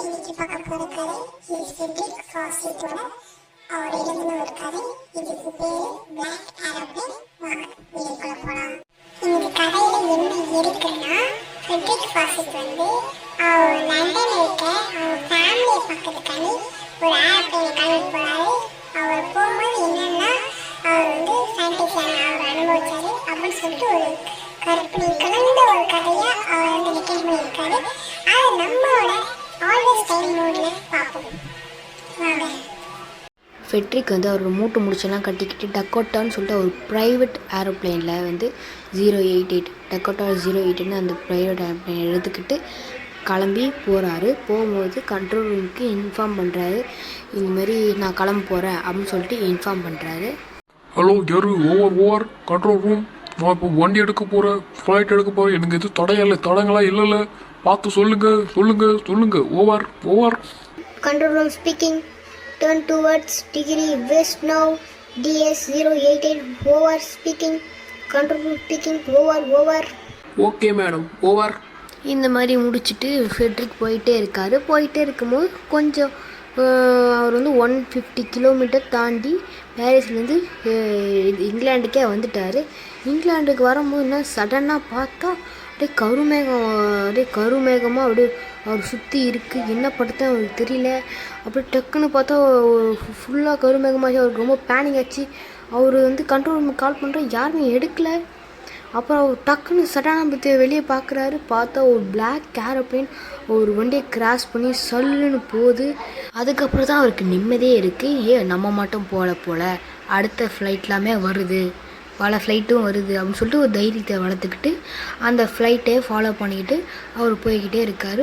இன்னைக்கு பார்க்க போற கதை இது ஃப்ரெட்ரிக் ஃபாசிட்டோட அவர் எழுதின ஒரு கதை. இதுக்கு பேரு பிளாக் ஏரோப்ளேன். வாங்க வீடியோக்குள்ள போலாம். இந்த கதையில என்ன இருக்குன்னா, ஃப்ரெட்ரிக் ஃபாசிட் அவர் லண்டன்ல இருக்க அவங்க ஃபேமிலியை பார்க்கறதுக்காண்டி ஒரு ஏரோப்ளேனை கிளம்பி போறாரு. அவர் போகும்போது என்னன்னா, அவர் ஃபேண்டசியான அவர் அனுபவிச்சாரு அப்படின்னு சொல்லிட்டு ஒரு கற்பனை கலந்த ஒரு கதையா அவர் ரெக்கார்ட் பண்ணியிருக்காரு. அது நம்மளோட ஆல்வேஸ் டைம் மோட்ல பார்ப்போம். ஃபெட்ரிக் அவர் மூட்டை முடிச்செல்லாம் கட்டிக்கிட்டு டக்கோட்டான்னு சொல்லிட்டு ஒரு ப்ரைவேட் ஏரோப்ளேனில் 088 டக்கோட்டா 088 அந்த ப்ரைவேட் ஏரோப்ளேன் எடுத்துக்கிட்டு கிளம்பி போகிறாரு. போகும்போது கண்ட்ரோல் ரூமுக்கு இன்ஃபார்ம் பண்ணுறாரு, இதுமாரி நான் கிளம்ப போகிறேன் அப்படின்னு சொல்லிட்டு இன்ஃபார்ம் பண்ணுறாரு. ஹலோ யாரு? ஓவர் கண்ட்ரோல் ரூம், நான் இப்போ வண்டி எடுக்க போகிறேன், ஃப்ளைட் எடுக்க போகிறேன், எனக்கு எதுவும் தடங்களா இல்லைல்ல, பார்த்து சொல்லுங்க. Over Control room speaking. Turn towards degree west now. DS 088 over speaking. Control room speaking. Over. Okay madam, over. இந்த மாதிரி முடிச்சுட்டு ஃபெட்ரிக் போயிட்டே இருக்கும்போது கொஞ்சம் அவர் 150 கிலோமீட்டர் தாண்டி பாரிஸ்லேருந்து இங்கிலாண்டுக்கே வந்துட்டார். இங்கிலாண்டுக்கு வரும்போது என்ன சடனாக பார்த்தா அப்படியே கருமேகமாக அப்படியே அவர் சுற்றி இருக்குது. என்ன படுத்த அவருக்கு தெரியல. அப்படியே டக்குன்னு பார்த்தா ஃபுல்லாக கருமேகமாச்சு. அவருக்கு ரொம்ப பேனிக் ஆச்சு. அவர் கண்ட்ரோல் ரூமுக்கு கால் பண்ணுற, யாருமே எடுக்கலை. அப்புறம் அவர் டக்குன்னு சடனாக வெளியே பார்க்குறாரு. பார்த்தா ஒரு பிளாக் ஏரோப்ளேன் ஒரு வண்டியை கிராஸ் பண்ணி சல்லுன்னு போகுது. அதுக்கப்புறம் தான் அவருக்கு நிம்மதியே இருக்குது. நம்ம மட்டும் போல அடுத்த ஃப்ளைட்லாமே வருது, பல ஃப்ளைட்டும் வருது அப்படின்னு சொல்லிட்டு ஒரு தைரியத்தை வளர்த்துக்கிட்டு அந்த ஃப்ளைட்டே ஃபாலோ பண்ணிக்கிட்டு அவர் போய்கிட்டே இருக்கார்.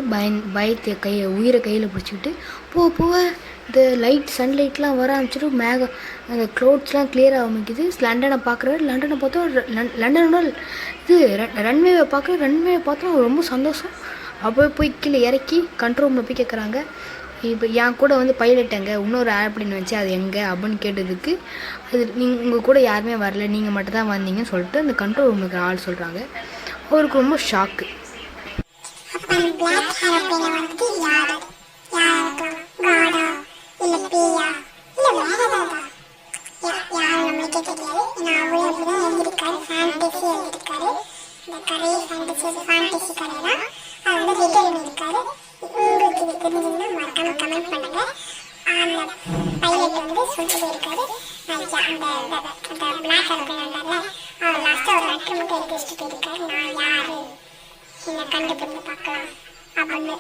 பயத்தை உயிரை கையில் பிடிச்சிக்கிட்டு போக இந்த சன்லைட்லாம் வர ஆரம்பிச்சிட்டு அந்த க்ளவுட்ஸ்லாம் கிளியர் ஆரம்பிக்குது. லண்டனை பார்க்குறாரு. லண்டனை பார்த்தா லண்டனோட ரன்வேவை பார்த்தா ரொம்ப சந்தோஷம். அப்போ போய் கீழே இறக்கி கண்ட்ரோல் ரூமில் போய் கேட்குறாங்க, இப்போ என் கூட பைலட் எங்கே, இன்னொரு ஏர்ப்ளேன் வச்சு அது எங்கே அப்படின்னு கேட்டதுக்கு, அது உங்கள் கூட யாருமே வரல, நீங்கள் மட்டும் தான் வந்தீங்கன்னு சொல்லிட்டு அந்த கண்ட்ரோல் ரூமுக்கு ஆள் சொல்கிறாங்க. அவருக்கு ரொம்ப ஷாக்கு. உங்களுக்கு இது தெரிஞ்சதுன்னா மறக்காம கமெண்ட் பண்ணுங்க. அந்த பைலட் சொல்லிட்டு போயிருக்காரு, அந்த பிளாக் ஏரோப்ளேன்ல அவர் லாஸ்ட்டாக ஒரு லெட்டர் மட்டும் எடுத்து வச்சுட்டு போயிருக்காரு, நான் யாரு, என்னை கண்டுபிடிச்சு பார்க்கலாம் அப்படின்னு.